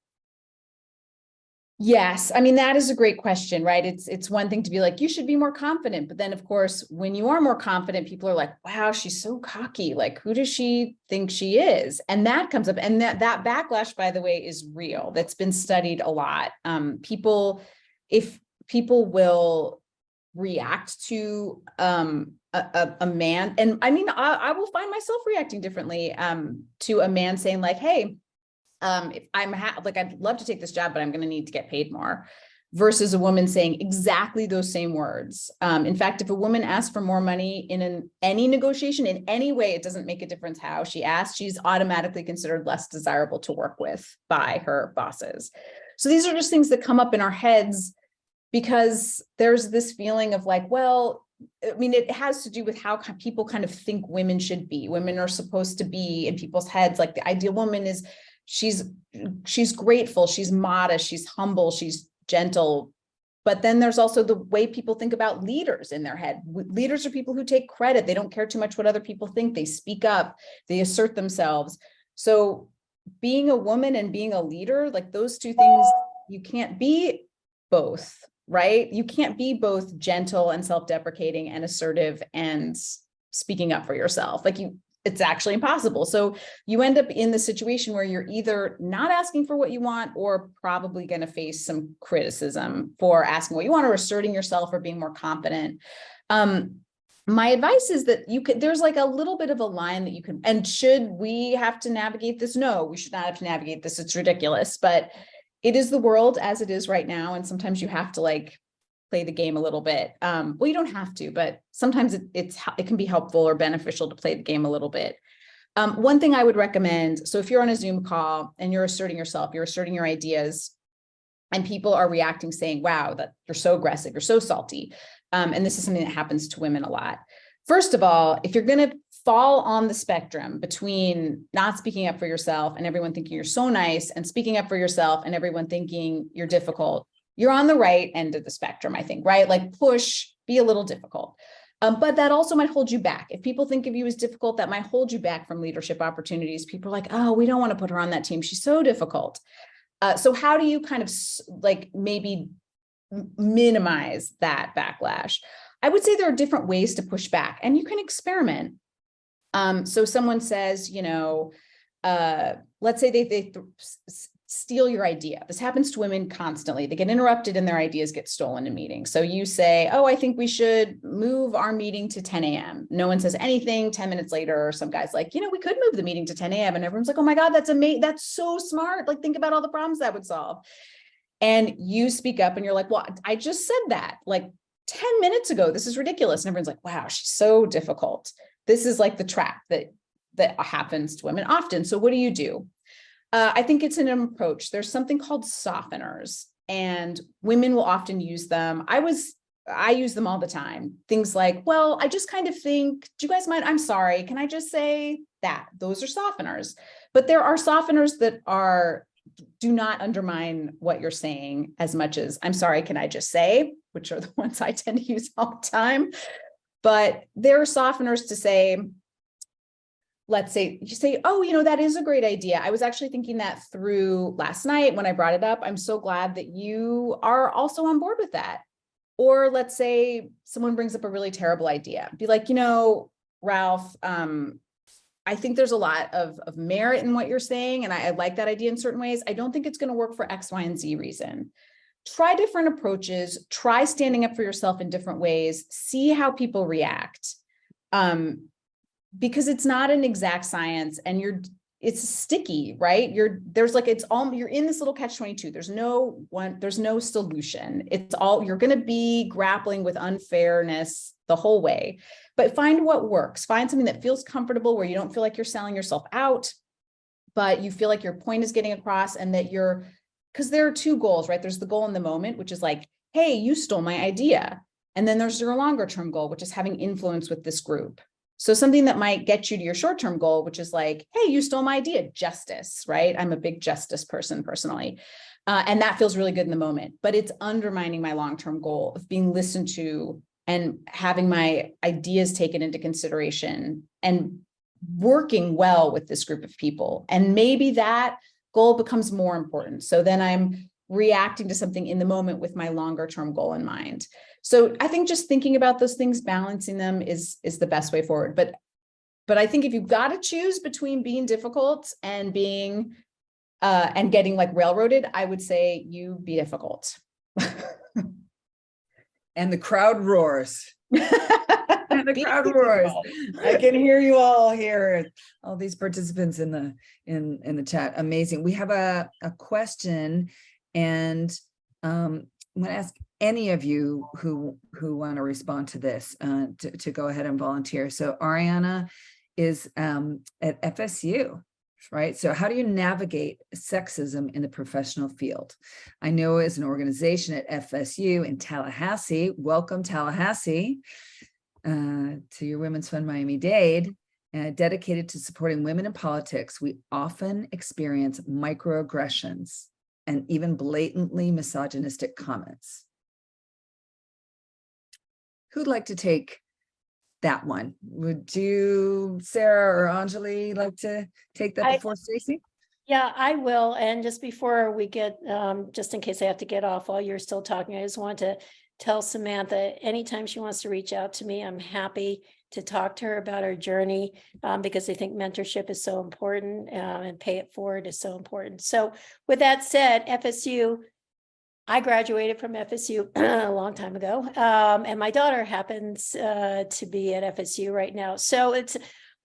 Yes. I mean, that is a great question, right? It's one thing to be like, you should be more confident. But then of course, when you are more confident, people are like, wow, she's so cocky. Like, who does she think she is? And that comes up. And that backlash, by the way, is real. That's been studied a lot. If people will react to a man, and I mean, I will find myself reacting differently to a man saying like, hey, if I'd love to take this job, but I'm going to need to get paid more, versus a woman saying exactly those same words. In fact, if a woman asks for more money in any negotiation in any way, it doesn't make a difference how she asks, she's automatically considered less desirable to work with by her bosses. So these are just things that come up in our heads because there's this feeling of like, well, I mean, it has to do with how people kind of think women should be. Women are supposed to be in people's heads. Like the ideal woman is, she's grateful, she's modest, she's humble, she's gentle. But then there's also the way people think about leaders in their head. Leaders are people who take credit. They don't care too much what other people think. They speak up, they assert themselves. So being a woman and being a leader, like those two things, you can't be both, right? You can't be both gentle and self-deprecating and assertive and speaking up for yourself. Like it's actually impossible. So you end up in the situation where you're either not asking for what you want or probably going to face some criticism for asking what you want or asserting yourself or being more confident. My advice is that there's like a little bit of a line that you can, and should we have to navigate this? No, we should not have to navigate this. It's ridiculous, but it is the world as it is right now. And sometimes you have to like play the game a little bit. Well, you don't have to, but sometimes it can be helpful or beneficial to play the game a little bit. One thing I would recommend, so if you're on a Zoom call and you're asserting yourself, you're asserting your ideas, and people are reacting saying, wow, that you're so aggressive, you're so salty. And this is something that happens to women a lot. First of all, if you're going to fall on the spectrum between not speaking up for yourself and everyone thinking you're so nice and speaking up for yourself and everyone thinking you're difficult, you're on the right end of the spectrum, I think, right? Like push, be a little difficult. But that also might hold you back. If people think of you as difficult, that might hold you back from leadership opportunities. People are like, oh, we don't want to put her on that team. She's so difficult. So how do you kind of like maybe minimize that backlash? I would say there are different ways to push back and you can experiment. So someone says, you know, let's say they steal your idea. This happens to women constantly. They get interrupted and their ideas get stolen in meetings. So you say, oh, I think we should move our meeting to 10 a.m. No one says anything. 10 minutes later, some guy's like, you know, we could move the meeting to 10 a.m. And everyone's like, oh my God, that's amazing. That's so smart. Like, think about all the problems that would solve. And you speak up and you're like, well, I just said that like 10 minutes ago. This is ridiculous. And everyone's like, wow, she's so difficult. This is like the trap that happens to women often. So what do? I think it's an approach. There's something called softeners, and women will often use them. I use them all the time. Things like, well, I just kind of think, do you guys mind? I'm sorry. Can I just say that? Those are softeners. But there are softeners that do not undermine what you're saying as much as, I'm sorry, can I just say, which are the ones I tend to use all the time. But there are softeners to say, let's say you say, oh, you know, that is a great idea. I was actually thinking that through last night when I brought it up. I'm so glad that you are also on board with that. Or let's say someone brings up a really terrible idea. Be like, you know, Ralph, I think there's a lot of merit in what you're saying. And I like that idea in certain ways. I don't think it's going to work for X, Y, and Z reason. Try different approaches, try standing up for yourself in different ways, see how people react. Because it's not an exact science and it's sticky, right? You're in this little catch-22. There's no solution. It's all, you're going to be grappling with unfairness the whole way, but find what works. Find something that feels comfortable where you don't feel like you're selling yourself out, but you feel like your point is getting across and that because there are two goals, right? There's the goal in the moment, which is like, hey, you stole my idea. And then there's your longer term goal, which is having influence with this group. So something that might get you to your short-term goal, which is like, hey, you stole my idea, justice, right? I'm a big justice person personally. And that feels really good in the moment, but it's undermining my long-term goal of being listened to and having my ideas taken into consideration and working well with this group of people. And maybe that goal becomes more important. So then I'm reacting to something in the moment with my longer-term goal in mind. So I think just thinking about those things, balancing them is the best way forward. But I think if you've got to choose between being difficult and being and getting like railroaded, I would say you be difficult. And the crowd roars. And the Be crowd roars. difficult. I can hear you all here. All these participants in the chat. Amazing. We have a question, and I'm going to ask any of you who want to respond to this to go ahead and volunteer. So Ariana is at FSU. Right. So how do you navigate sexism in the professional field? I know as an organization at FSU in Tallahassee, welcome Tallahassee, to your Women's Fund Miami-Dade, dedicated to supporting women in politics, we often experience microaggressions and even blatantly misogynistic comments. Who'd like to take that one? Would you, Sarah or Anjali, like to take that before Stacey? Yeah, I will. And just before we get, just in case I have to get off while you're still talking, I just want to tell Samantha, anytime she wants to reach out to me, I'm happy to talk to her about her journey, because I think mentorship is so important, and pay it forward is so important. So with that said, FSU, I graduated from FSU a long time ago, and my daughter happens to be at FSU right now. So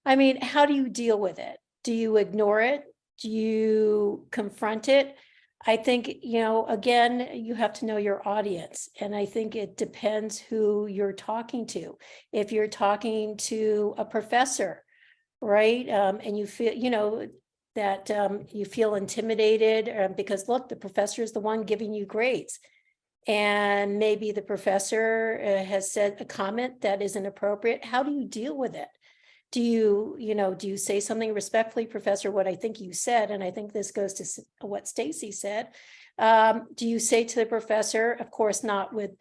I mean, how do you deal with it? Do you ignore it? Do you confront it? I think, again, you have to know your audience. And I think it depends who you're talking to. If you're talking to a professor, right, and you feel, that you feel intimidated because look, the professor is the one giving you grades. And maybe the professor has said a comment that isn't appropriate. How do you deal with it? Do you say something respectfully, Professor, what I think you said, and I think this goes to what Stacey said. Do you say to the professor, of course, not with,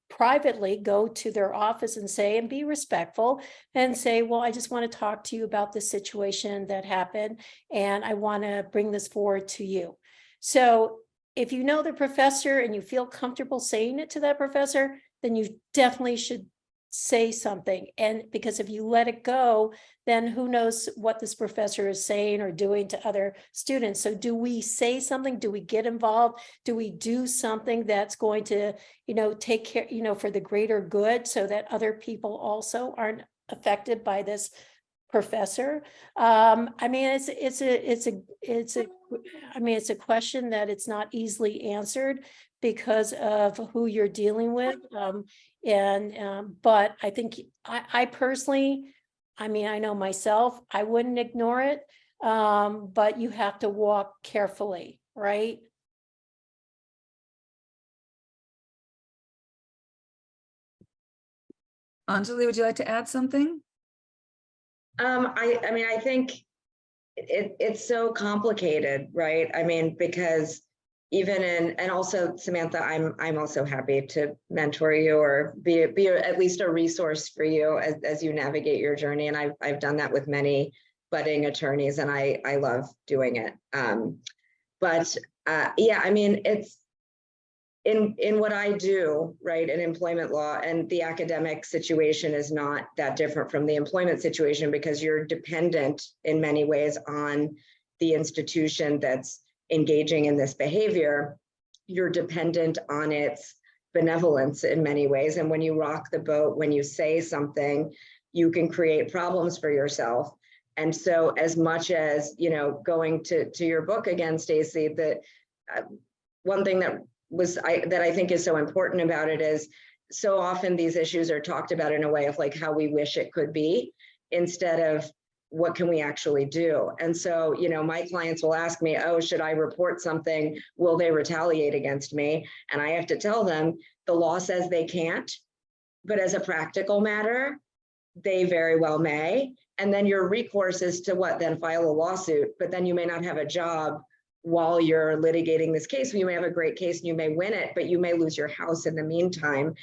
privately go to their office and say, and be respectful and say, well, I just want to talk to you about the situation that happened, and I want to bring this forward to you. So if you know the professor and you feel comfortable saying it to that professor, then you definitely should say something. And because if you let it go, then who knows what this professor is saying or doing to other students. So do we say something? Do we get involved? Do we do something that's going to, take care, for the greater good so that other people also aren't affected by this professor? I mean, it's a question that it's not easily answered because of who you're dealing with. But I think I personally, I know myself, I wouldn't ignore it. But you have to walk carefully, right? Anjali, would you like to add something? I think it's so complicated, right? Because even and also Samantha, I'm also happy to mentor you or be at least a resource for you as you navigate your journey. And I've done that with many budding attorneys, and I love doing it. It's in what I do, right, in employment law, and the academic situation is not that different from the employment situation because you're dependent in many ways on the institution that's engaging in this behavior. You're dependent on its benevolence in many ways. And when you rock the boat, when you say something, you can create problems for yourself. And so as much as, going to your book again, Stacey, that one thing that I think is so important about it is so often these issues are talked about in a way of like how we wish it could be instead of what can we actually do? And so, my clients will ask me, oh, should I report something? Will they retaliate against me? And I have to tell them the law says they can't, but as a practical matter, they very well may. And then your recourse is to what? Then file a lawsuit, but then you may not have a job while you're litigating this case. You may have a great case and you may win it, but you may lose your house in the meantime.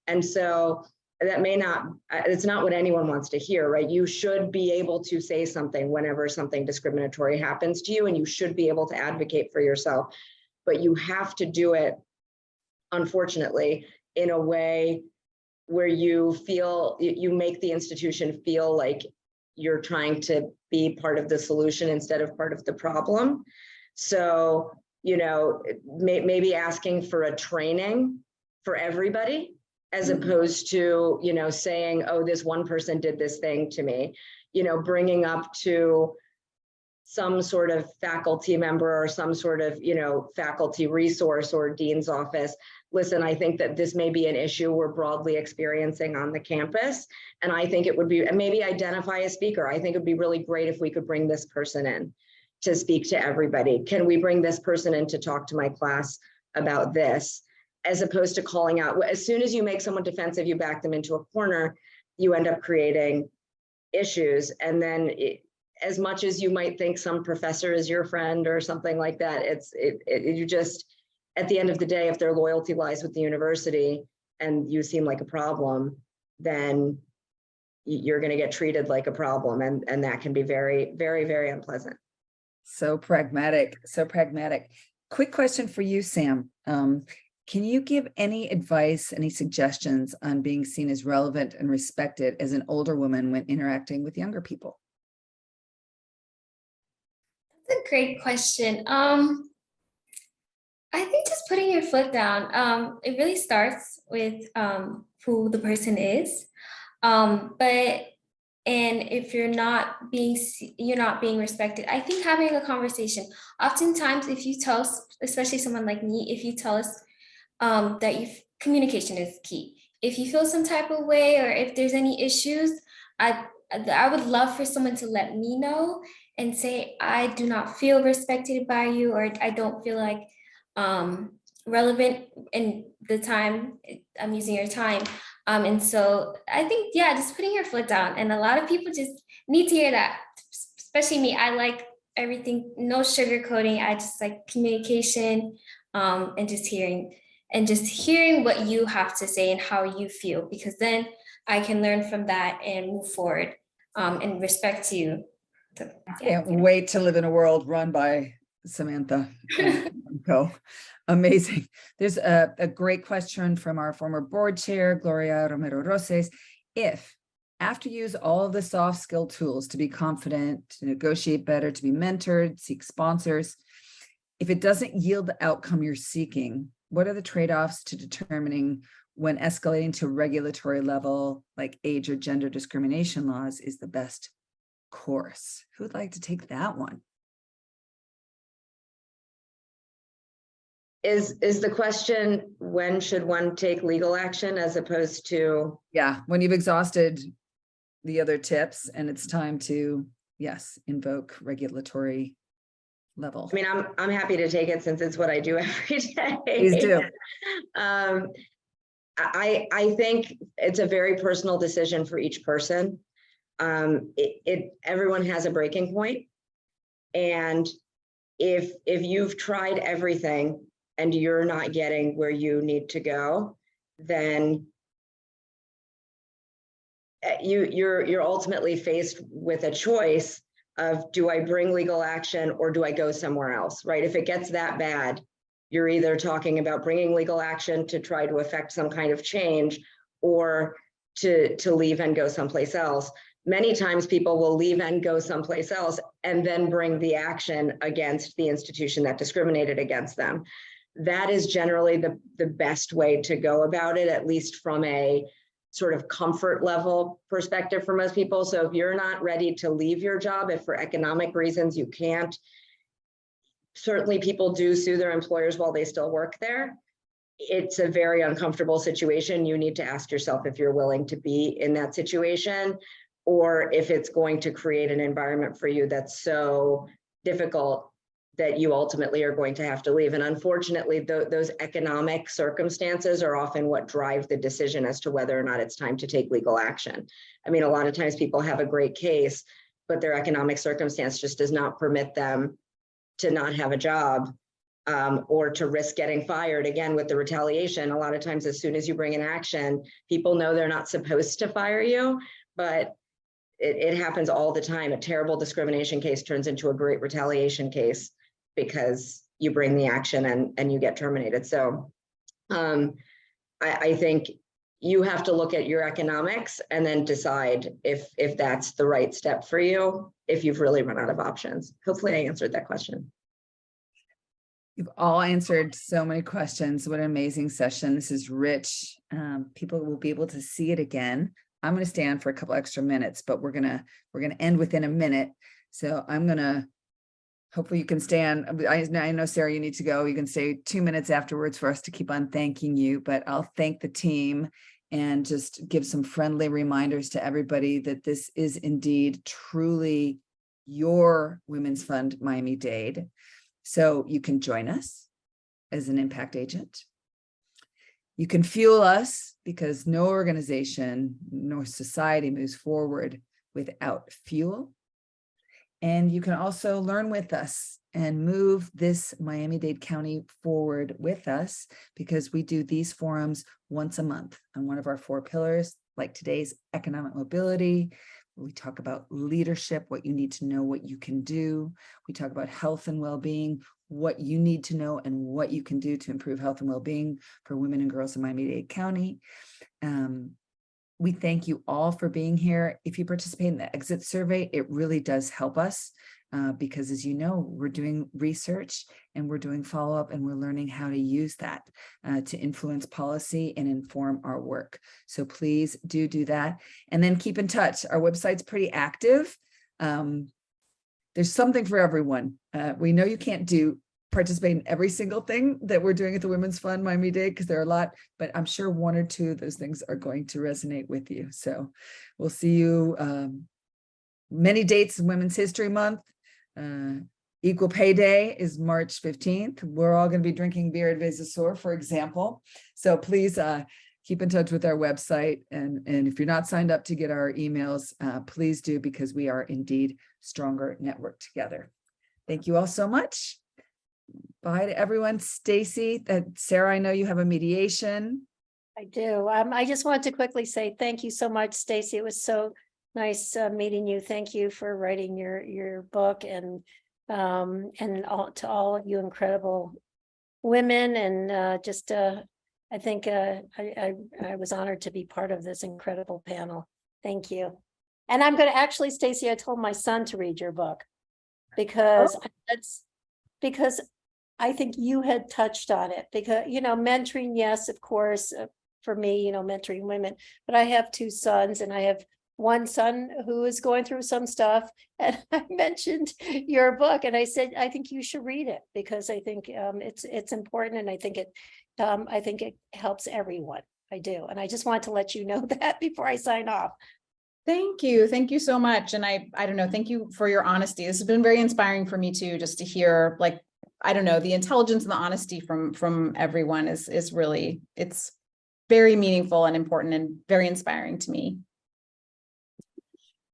And so that may not, it's not what anyone wants to hear, right? You should be able to say something whenever something discriminatory happens to you, and you should be able to advocate for yourself, but you have to do it, unfortunately, in a way where you feel, you make the institution feel like you're trying to be part of the solution instead of part of the problem. So, maybe asking for a training for everybody as opposed to, saying, oh, this one person did this thing to me, bringing up to some sort of faculty member or some sort of, faculty resource or dean's office. Listen, I think that this may be an issue we're broadly experiencing on the campus. And I think it would be, and maybe identify a speaker. I think it'd be really great if we could bring this person in to speak to everybody. Can we bring this person in to talk to my class about this? As opposed to calling out, as soon as you make someone defensive, you back them into a corner, you end up creating issues. And then as much as you might think some professor is your friend or something like that, you just, at the end of the day, if their loyalty lies with the university and you seem like a problem, then you're going to get treated like a problem. And that can be very, very, very unpleasant. So pragmatic, so pragmatic. Quick question for you, Sam. Can you give any advice, any suggestions on being seen as relevant and respected as an older woman when interacting with younger people? That's a great question. I think just putting your foot down. It really starts with who the person is. And if you're not being respected, I think having a conversation. Oftentimes, if you tell us, especially someone like me, if you tell us that communication is key. If you feel some type of way or if there's any issues, I would love for someone to let me know and say, I do not feel respected by you, or I don't feel like relevant in the time I'm using your time. And so I think, yeah, just putting your foot down. And a lot of people just need to hear that, especially me. I like everything, no sugarcoating. I just like communication and just hearing what you have to say and how you feel, because then I can learn from that and move forward and respect you. So, Can't wait to live in a world run by Samantha and Co. Amazing. There's a great question from our former board chair, Gloria Romero Roses. If, after you use all of the soft skill tools to be confident, to negotiate better, to be mentored, seek sponsors, if it doesn't yield the outcome you're seeking, what are the trade-offs to determining when escalating to regulatory level, like age or gender discrimination laws, is the best course? Who would like to take that one? Is the question, when should one take legal action as opposed to? Yeah, when you've exhausted the other tips and it's time to, yes, invoke regulatory level. I mean, I'm happy to take it since it's what I do every day. Please do. I think it's a very personal decision for each person. Everyone has a breaking point. And if you've tried everything and you're not getting where you need to go, then you're ultimately faced with a choice of, do I bring legal action or do I go somewhere else, right? If it gets that bad, you're either talking about bringing legal action to try to affect some kind of change, or to leave and go someplace else. Many times people will leave and go someplace else and then bring the action against the institution that discriminated against them. That is generally the best way to go about it, at least from a sort of comfort level perspective for most people. So if you're not ready to leave your job, if for economic reasons you can't, certainly people do sue their employers while they still work there. It's a very uncomfortable situation. You need to ask yourself if you're willing to be in that situation, or if it's going to create an environment for you that's so difficult that you ultimately are going to have to leave. And unfortunately, those economic circumstances are often what drive the decision as to whether or not it's time to take legal action. I mean, a lot of times people have a great case, but their economic circumstance just does not permit them to not have a job, or to risk getting fired. Again, with the retaliation, a lot of times as soon as you bring an action, people know they're not supposed to fire you, but it happens all the time. A terrible discrimination case turns into a great retaliation case because you bring the action and you get terminated. So I think you have to look at your economics and then decide if that's the right step for you, if you've really run out of options. Hopefully I answered that question. You've all answered so many questions. What an amazing session. This is rich. People will be able to see it again. I'm going to stay on for a couple extra minutes, but we're gonna end within a minute. So I'm gonna, hopefully you can stay on. I know, Sarah, you need to go. You can stay 2 minutes afterwards for us to keep on thanking you, but I'll thank the team and just give some friendly reminders to everybody that this is indeed truly your Women's Fund Miami-Dade. So you can join us as an impact agent. You can fuel us because no organization nor society moves forward without fuel. And you can also learn with us and move this Miami-Dade County forward with us, because we do these forums once a month on one of our 4 pillars, like today's economic mobility. We talk about leadership, what you need to know, what you can do. We talk about health and well-being, what you need to know and what you can do to improve health and well-being for women and girls in Miami-Dade County. We thank you all for being here. If you participate in the exit survey, it really does help us because, as you know, we're doing research and we're doing follow-up and we're learning how to use that to influence policy and inform our work. So please do that. And then keep in touch. Our website's pretty active. There's something for everyone. We know you can't participate in every single thing that we're doing at the Women's Fund Miami-Dade, because there are a lot, but I'm sure 1 or 2 of those things are going to resonate with you. So we'll see you many dates in Women's History Month. Equal Pay Day is March 15th. We're all going to be drinking beer at Vesasor, for example. So please keep in touch with our website. And if you're not signed up to get our emails, please do, because we are indeed stronger networked together. Thank you all so much. Bye to everyone. Stacey, Sarah, I know you have a mediation. I do. I just wanted to quickly say thank you so much, Stacey. It was so nice meeting you. Thank you for writing your book, and to all of you incredible women. And I think I was honored to be part of this incredible panel. Thank you. And I'm going to actually, Stacey, I told my son to read your book because because I think you had touched on it, because, mentoring, yes, of course, for me, mentoring women, but I have 2 sons, and I have one son who is going through some stuff. And I mentioned your book, and I said, I think you should read it, because I think it's important. And I think it helps everyone. I do. And I just wanted to let you know that before I sign off. Thank you. Thank you so much. And I don't know, thank you for your honesty. This has been very inspiring for me too, just to hear, the intelligence and the honesty from everyone is really, it's very meaningful and important and very inspiring to me.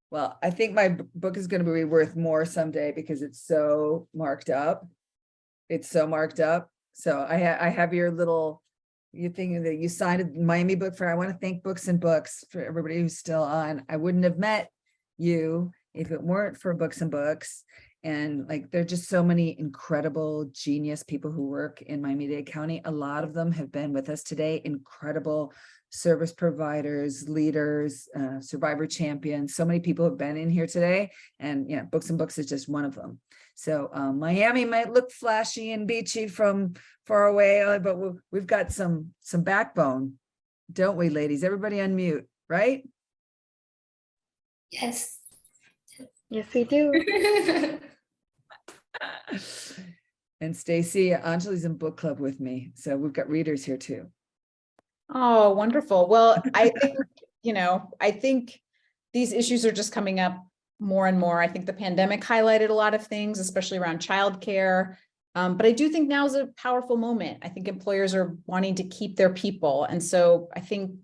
Well, I think my book is going to be worth more someday because it's so marked up. It's so marked up. So I have your little, you think that you signed a Miami Book Fair. I want to thank Books and Books for everybody who's still on. I wouldn't have met you if it weren't for Books and Books. And there are just so many incredible, genius people who work in Miami-Dade County. A lot of them have been with us today. Incredible service providers, leaders, survivor champions. So many people have been in here today. And Books and Books is just one of them. So Miami might look flashy and beachy from far away, but we've got some backbone, don't we, ladies? Everybody unmute, right? Yes. Yes, we do. And Stacey, Anjali's in book club with me. So we've got readers here too. Oh, wonderful. Well, I think, I think these issues are just coming up more and more. I think the pandemic highlighted a lot of things, especially around childcare. But I do think now is a powerful moment. I think employers are wanting to keep their people. And so I think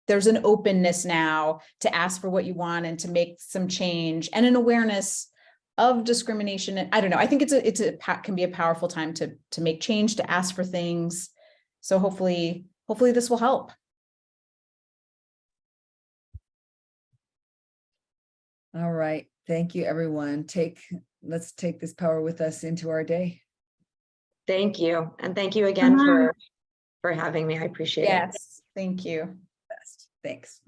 there's an openness now to ask for what you want and to make some change, and an awareness of discrimination. And I don't know, I think it can be a powerful time to make change, to ask for things. So hopefully this will help. All right. Thank you, everyone. Let's take this power with us into our day. Thank you. And thank you again for having me. I appreciate it. Yes, thank you. Thanks.